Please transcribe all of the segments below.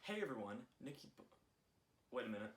Hey everyone, wait a minute.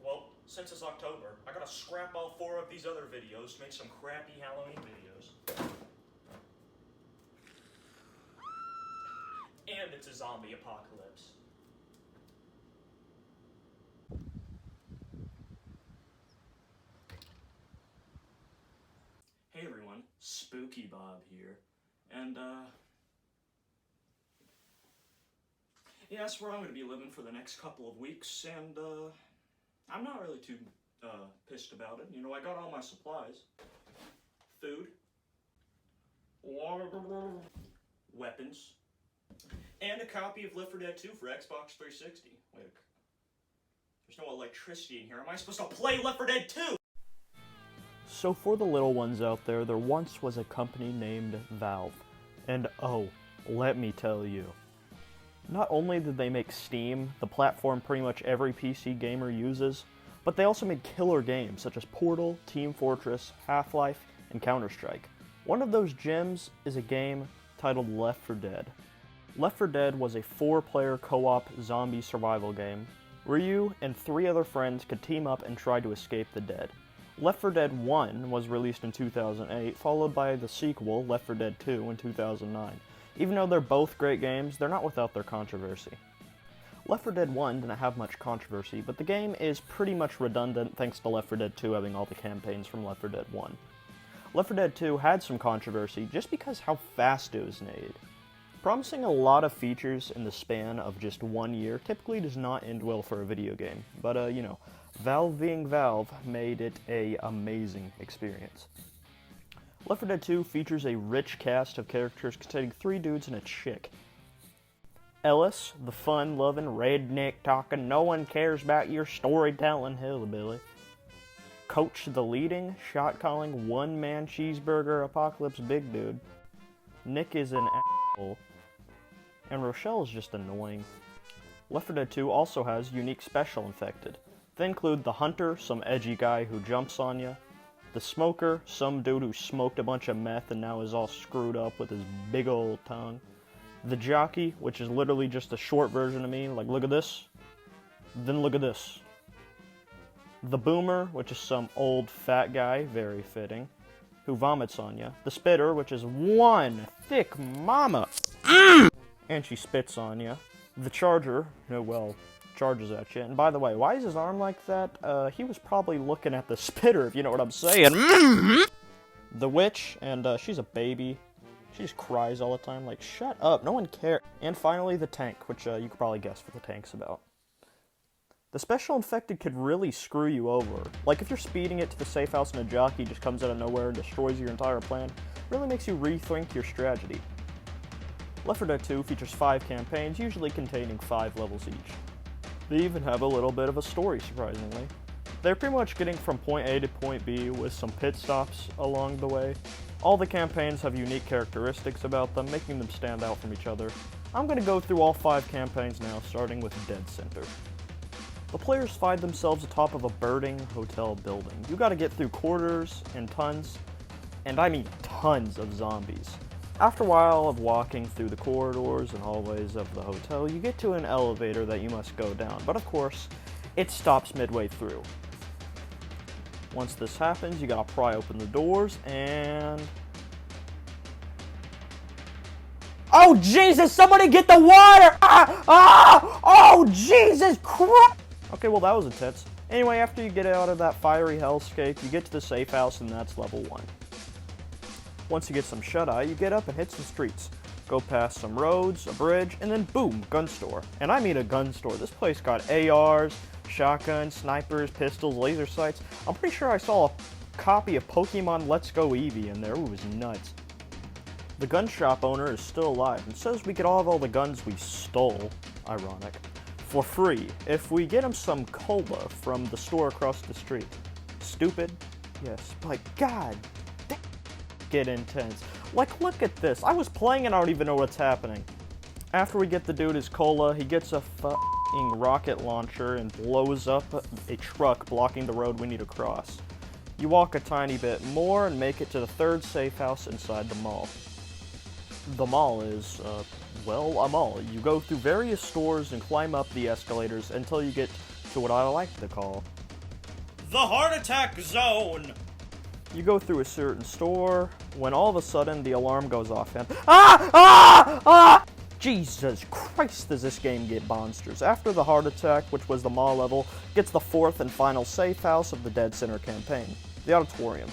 Well, since it's October, I gotta scrap all 4 of these other videos to make some crappy Halloween videos. And it's a zombie apocalypse. Hey everyone, Spookybob here, and yeah, that's where I'm gonna be living for the next couple of weeks, and I'm not really too pissed about it. You know, I got all my supplies. Food. Weapons. And a copy of Left 4 Dead 2 for Xbox 360. Wait, there's no electricity in here. Am I supposed to play Left 4 Dead 2? So for the little ones out there once was a company named Valve. And oh, let me tell you. Not only did they make Steam, the platform pretty much every PC gamer uses, but they also made killer games such as Portal, Team Fortress, Half-Life, and Counter-Strike. One of those gems is a game titled Left 4 Dead. Left 4 Dead was a 4-player co-op zombie survival game where you and 3 other friends could team up and try to escape the dead. Left 4 Dead 1 was released in 2008, followed by the sequel, Left 4 Dead 2, in 2009. Even though they're both great games, they're not without their controversy. Left 4 Dead 1 didn't have much controversy, but the game is pretty much redundant thanks to Left 4 Dead 2 having all the campaigns from Left 4 Dead 1. Left 4 Dead 2 had some controversy just because how fast it was made. Promising a lot of features in the span of just 1 year typically does not end well for a video game, but you know, Valve being Valve made it an amazing experience. Left 4 Dead 2 features a rich cast of characters containing 3 dudes and a chick. Ellis, the fun-loving, redneck-talking, no-one-cares-about-your storytelling hillbilly. Coach, the leading, shot-calling, one-man cheeseburger apocalypse big dude. Nick is an asshole. And Rochelle is just annoying. Left 4 Dead 2 also has unique special infected. They include the Hunter, some edgy guy who jumps on you. The Smoker, some dude who smoked a bunch of meth and now is all screwed up with his big old tongue. The Jockey, which is literally just a short version of me, like look at this, then look at this. The Boomer, which is some old fat guy, very fitting, who vomits on you. The Spitter, which is one thick mama, and she spits on you. The Charger, who, well, charges at you. And by the way, why is his arm like that? He was probably looking at the Spitter, if you know what I'm saying. The Witch, and she's a baby. She just cries all the time, like, shut up, no one cares. And finally, the Tank, which you could probably guess what the tank's about. The special infected could really screw you over. Like, if you're speeding it to the safe house and a jockey just comes out of nowhere and destroys your entire plan, really makes you rethink your strategy. Left 4 Dead 2 features 5 campaigns, usually containing 5 levels each. They even have a little bit of a story, surprisingly. They're pretty much getting from point A to point B with some pit stops along the way. All the campaigns have unique characteristics about them, making them stand out from each other. I'm going to go through all 5 campaigns now, starting with Dead Center. The players find themselves atop of a burning hotel building. You gotta get through corridors and tons, and I mean tons of zombies. After a while of walking through the corridors and hallways of the hotel, you get to an elevator that you must go down, but of course, it stops midway through. Once this happens, you gotta pry open the doors and... Oh Jesus, somebody get the water! Oh Jesus Christ! Okay, well that was intense. Anyway, after you get out of that fiery hellscape, you get to the safe house and that's level 1. Once you get some shut-eye, you get up and hit some streets. Go past some roads, a bridge, and then boom, gun store. And I mean a gun store. This place got ARs, shotguns, snipers, pistols, laser sights. I'm pretty sure I saw a copy of Pokemon Let's Go Eevee in there. It was nuts. The gun shop owner is still alive and says we could all have all the guns we stole, ironic, for free if we get him some cola from the store across the street. Stupid? Yes, but god damn, get intense. Like, look at this. I was playing and I don't even know what's happening. After we get the dude his cola, he gets a f***ing rocket launcher and blows up a truck blocking the road we need to cross. You walk a tiny bit more and make it to the third safe house inside the mall. The mall is, well, a mall. You go through various stores and climb up the escalators until you get to what I like to call the heart attack zone. You go through a certain store when all of a sudden the alarm goes off and Jesus Christ, does this game get monsters. After the heart attack, which was the mall level, gets the fourth and final safe house of the Dead Center campaign, the auditorium.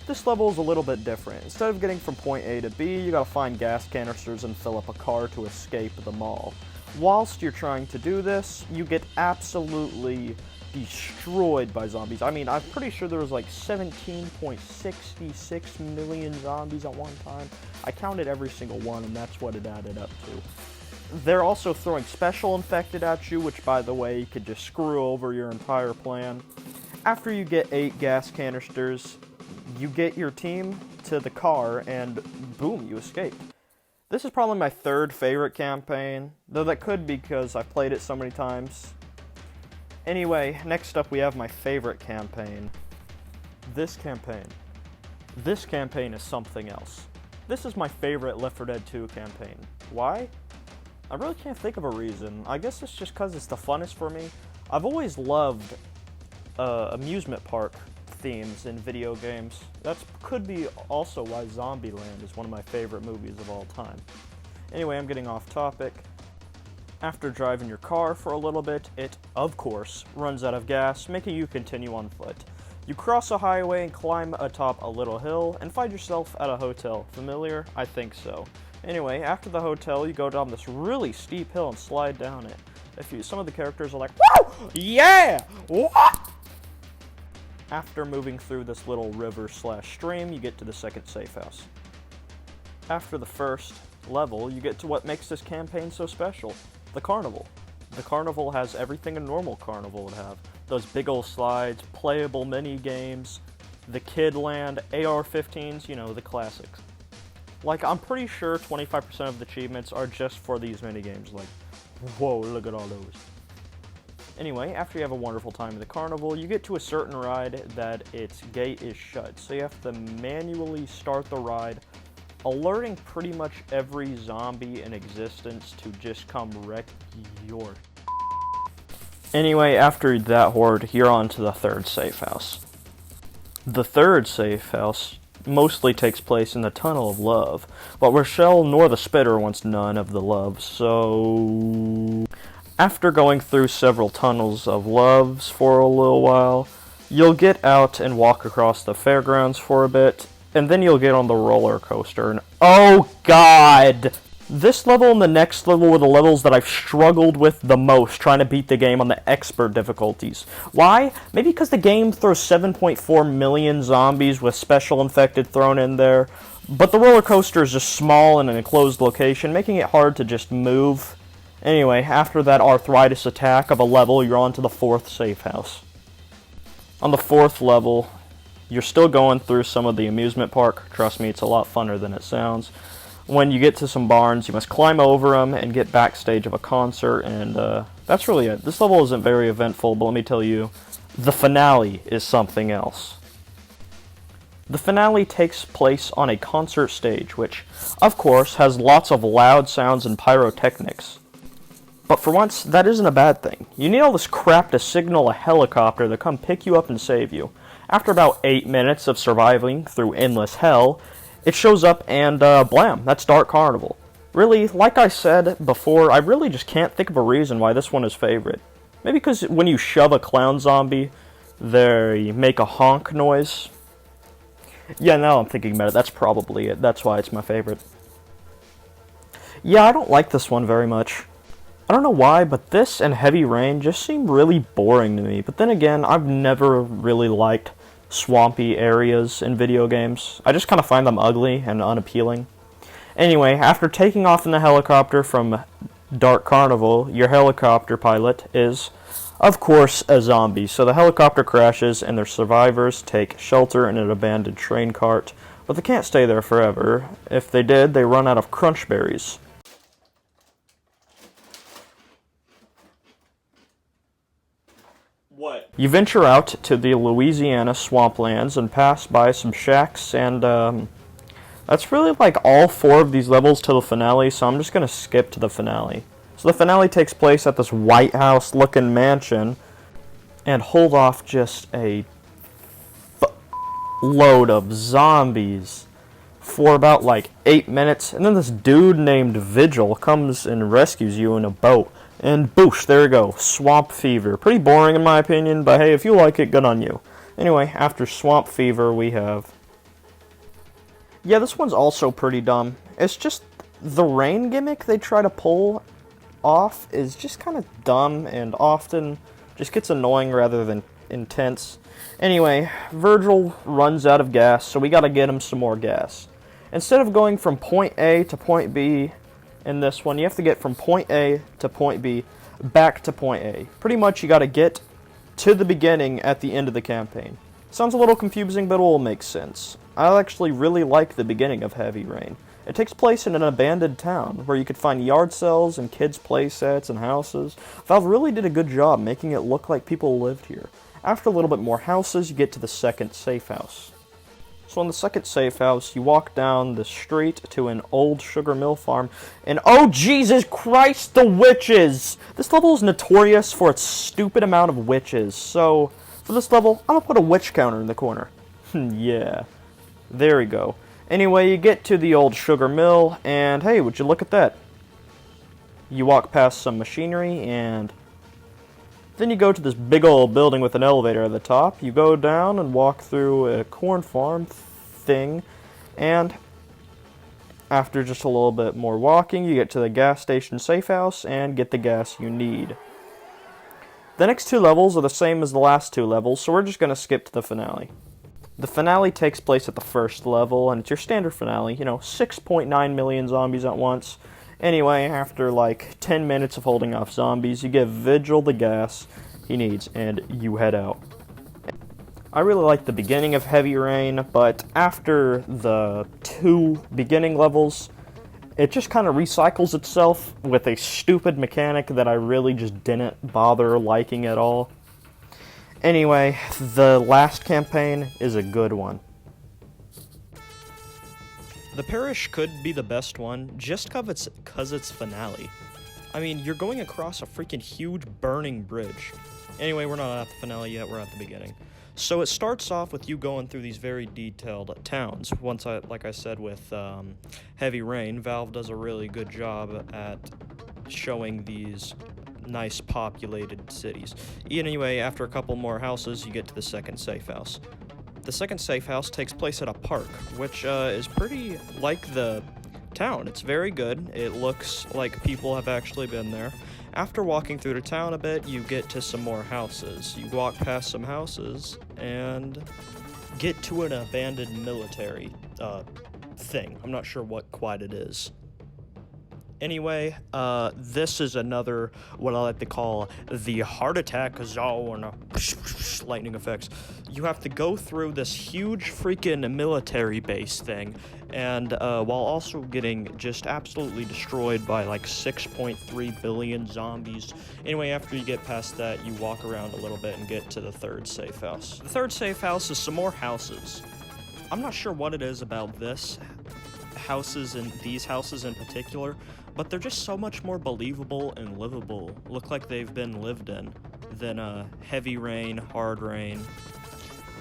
This level is a little bit different. Instead of getting from point A to B, you gotta find gas canisters and fill up a car to escape the mall. Whilst you're trying to do this, you get absolutely destroyed by zombies. I mean, I'm pretty sure there was like 17.66 million zombies at one time. I counted every single one, and that's what it added up to. They're also throwing special infected at you, which, by the way, could just screw over your entire plan. After you get 8 gas canisters, you get your team to the car, and boom, you escape. This is probably my third favorite campaign, though that could be because I've played it so many times. Anyway, next up we have my favorite campaign. This campaign is something else. This is my favorite Left 4 Dead 2 campaign. Why? I really can't think of a reason. I guess it's just because it's the funnest for me. I've always loved amusement park themes in video games. That could be also why Zombieland is one of my favorite movies of all time. Anyway, I'm getting off topic. After driving your car for a little bit, it, of course, runs out of gas, making you continue on foot. You cross a highway and climb atop a little hill, and find yourself at a hotel. Familiar? I think so. Anyway, after the hotel, you go down this really steep hill and slide down it. Some of the characters are like, "Woo! Yeah! What?" After moving through this little river/stream, you get to the second safe house. After the first level, you get to what makes this campaign so special. The carnival. The carnival has everything a normal carnival would have. Those big old slides, playable mini games, the kid land, AR-15s, you know, the classics. Like, I'm pretty sure 25% of the achievements are just for these mini games. Like, whoa, look at all those. Anyway, after you have a wonderful time in the carnival, you get to a certain ride that its gate is shut. So you have to manually start the ride, alerting pretty much every zombie in existence to just come wreck your... Anyway, after that horde, you're on to the third safe house. The third safe house mostly takes place in the Tunnel of Love, but Rochelle nor the Spitter wants none of the love, so... After going through several tunnels of loves for a little while, you'll get out and walk across the fairgrounds for a bit, and then you'll get on the roller coaster, and oh god! This level and the next level were the levels that I've struggled with the most, trying to beat the game on the expert difficulties. Why? Maybe because the game throws 7.4 million zombies with special infected thrown in there, but the roller coaster is just small in an enclosed location, making it hard to just move. Anyway, after that arthritis attack of a level, you're on to the fourth safe house. On the fourth level, you're still going through some of the amusement park. Trust me, it's a lot funner than it sounds. When you get to some barns, you must climb over them and get backstage of a concert, and that's really it. This level isn't very eventful, but let me tell you, the finale is something else. The finale takes place on a concert stage, which, of course, has lots of loud sounds and pyrotechnics. But for once, that isn't a bad thing. You need all this crap to signal a helicopter to come pick you up and save you. After about 8 minutes of surviving through endless hell, it shows up and blam, that's Dark Carnival. Really, like I said before, I really just can't think of a reason why this one is favorite. Maybe because when you shove a clown zombie, they make a honk noise. Yeah, now I'm thinking about it, that's probably it. That's why it's my favorite. Yeah, I don't like this one very much. I don't know why, but this and Heavy Rain just seem really boring to me. But then again, I've never really liked swampy areas in video games. I just kind of find them ugly and unappealing. Anyway, after taking off in the helicopter from Dark Carnival, your helicopter pilot is, of course, a zombie. So the helicopter crashes and their survivors take shelter in an abandoned train cart. But they can't stay there forever. If they did, they run out of crunch berries. What? You venture out to the Louisiana swamplands and pass by some shacks, and that's really like all 4 of these levels to the finale, so I'm just going to skip to the finale. So the finale takes place at this White House-looking mansion, and hold off just a load of zombies for about like 8 minutes, and then this dude named Vigil comes and rescues you in a boat, and boosh, there you go, Swamp Fever. Pretty boring in my opinion, but hey, if you like it, good on you. Anyway, after Swamp Fever we have... Yeah, this one's also pretty dumb. It's just the rain gimmick they try to pull off is just kind of dumb and often just gets annoying rather than intense. Anyway, Virgil runs out of gas, so we gotta get him some more gas. Instead of going from point A to point B in this one, you have to get from point A to point B back to point A. Pretty much you gotta get to the beginning at the end of the campaign. Sounds a little confusing, but it will make sense. I actually really like the beginning of Heavy Rain. It takes place in an abandoned town, where you could find yard cells and kids' play sets and houses. Valve really did a good job making it look like people lived here. After a little bit more houses, you get to the second safe house. So in the second safe house, you walk down the street to an old sugar mill farm, and oh Jesus Christ, the witches! This level is notorious for its stupid amount of witches, so for this level, I'm gonna put a witch counter in the corner. Yeah, there we go. Anyway, you get to the old sugar mill, and hey, would you look at that? You walk past some machinery, and then you go to this big old building with an elevator at the top. You go down and walk through a corn farm thing, and after just a little bit more walking, you get to the gas station safe house and get the gas you need. The next 2 levels are the same as the last 2 levels, so we're just going to skip to the finale. The finale takes place at the first level, and it's your standard finale, 6.9 million zombies at once. Anyway, after like 10 minutes of holding off zombies, you give Vigil the gas he needs, and you head out. I really like the beginning of Heavy Rain, but after the 2 beginning levels, it just kind of recycles itself with a stupid mechanic that I really just didn't bother liking at all. Anyway, the last campaign is a good one. The Parish could be the best one, just cause it's finale. I mean, you're going across a freaking huge burning bridge. Anyway, we're not at the finale yet, we're at the beginning. So it starts off with you going through these very detailed towns. Like I said, with Heavy Rain, Valve does a really good job at showing these nice populated cities. Anyway, after a couple more houses, you get to the second safe house. The second safe house takes place at a park, which is pretty like the town. It's very good. It looks like people have actually been there. After walking through the town a bit, you get to some more houses. You walk past some houses and get to an abandoned military thing. I'm not sure what quite it is. Anyway, this is another, what I like to call the heart attack zone. Lightning effects. You have to go through this huge freaking military base thing, and while also getting just absolutely destroyed by like 6.3 billion zombies. Anyway, after you get past that, you walk around a little bit and get to the third safe house. The third safe house is some more houses. I'm not sure what it is about these houses in particular, but they're just so much more believable and livable. Look like they've been lived in than Heavy Rain, Hard Rain,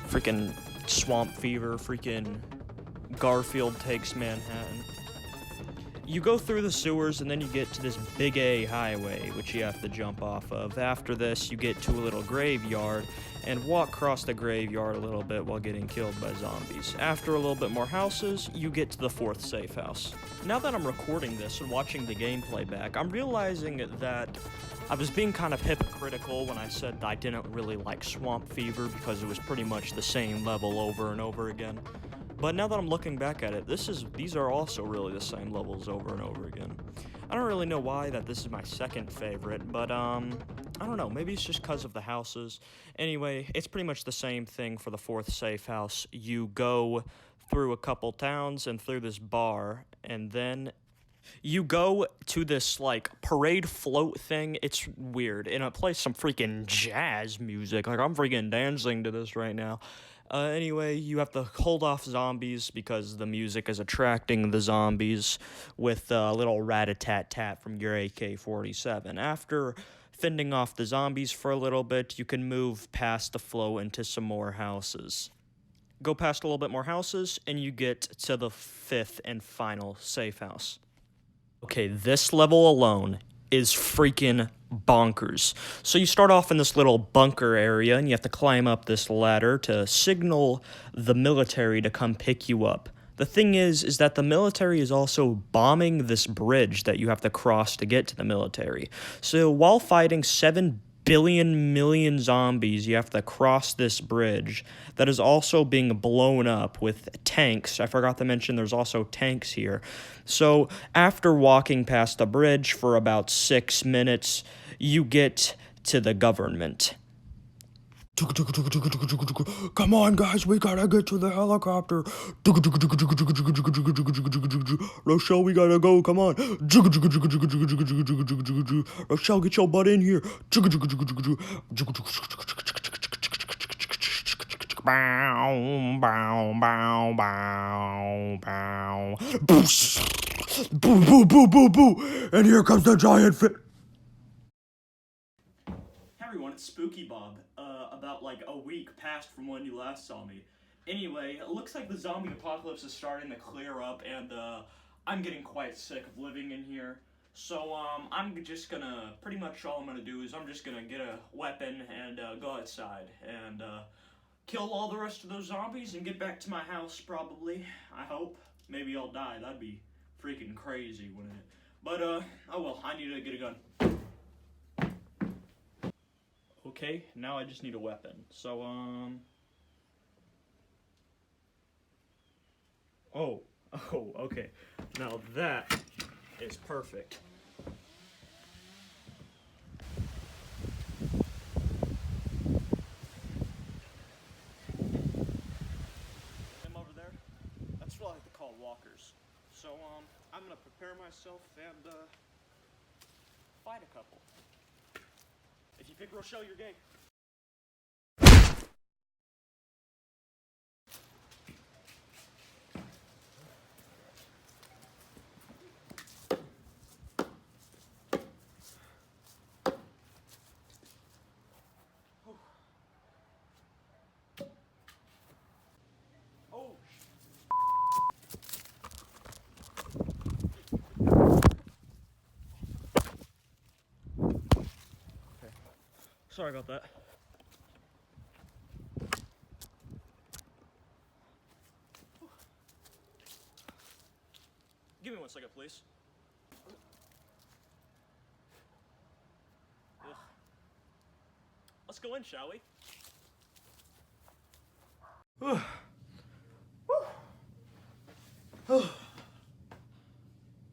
freaking Swamp Fever, freaking Garfield Takes Manhattan. You go through the sewers and then you get to this big A highway, which you have to jump off of. After this, you get to a little graveyard and walk across the graveyard a little bit while getting killed by zombies. After a little bit more houses, you get to the fourth safe house. Now that I'm recording this and watching the gameplay back, I'm realizing that I was being kind of hypocritical when I said I didn't really like Swamp Fever because it was pretty much the same level over and over again. But now that I'm looking back at it, these are also really the same levels over and over again. I don't really know why that this is my second favorite, but I don't know, maybe it's just because of the houses. Anyway, it's pretty much the same thing for the fourth safe house. You go through a couple towns and through this bar, and then You go to this, like, parade float thing. It's weird. And it plays some freaking jazz music. Like, I'm freaking dancing to this right now. Anyway, you have to hold off zombies because the music is attracting the zombies with a little rat-a-tat-tat from your AK-47. After fending off the zombies for a little bit, you can move past the flow into some more houses. Go past a little bit more houses, and you get to the 5th and final safe house. Okay, this level alone is freaking bonkers. So you start off in this little bunker area, and you have to climb up this ladder to signal the military to come pick you up. The thing is that the military is also bombing this bridge that you have to cross to get to the military. So while fighting 7 billion million zombies, you have to cross this bridge that is also being blown up with tanks. I forgot to mention there's also tanks here. So after walking past the bridge for about 6 minutes, you get to the government. Come on, guys, we gotta get to the helicopter. Rochelle, we gotta go, come on. Rochelle, get your butt in here. Bow, bow, bow, bow, bow. Boo, boo, boo, boo, boo. And here comes the giant fish. Hey everyone, it's Spookybob. About like a week passed from when you last saw me. Anyway, it looks like the zombie apocalypse is starting to clear up, and I'm getting quite sick of living in here. So I'm just gonna, pretty much all I'm gonna do is I'm just gonna get a weapon and go outside and kill all the rest of those zombies and get back to my house probably. I hope. Maybe I'll die. That'd be freaking crazy, wouldn't it? But oh well, I need to get a gun. Okay, now I just need a weapon. So, Oh, okay. Now that is perfect. Them over there, that's what I like to call walkers. So, I'm gonna prepare myself and, fight a couple. If you pick Rochelle, you're gay. Oh. Sorry about that. Give me 1 second, please. Ugh. Let's go in, shall we?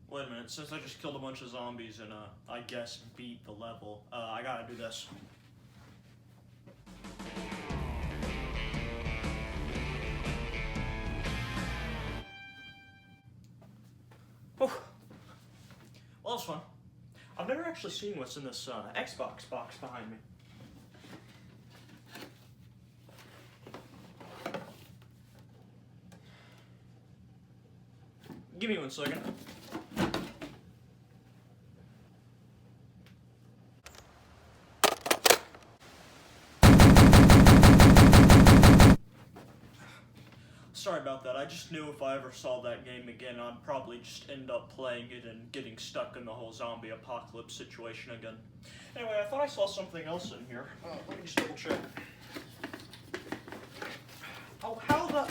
Wait a minute, since I just killed a bunch of zombies and I guess beat the level, I gotta do this. Well, that was fun. I've never actually seen what's in this Xbox box behind me. Give me 1 second. Sorry about that. I just knew if I ever saw that game again, I'd probably just end up playing it and getting stuck in the whole zombie apocalypse situation again. Anyway, I thought I saw something else in here. Let me just double check. Oh, how the...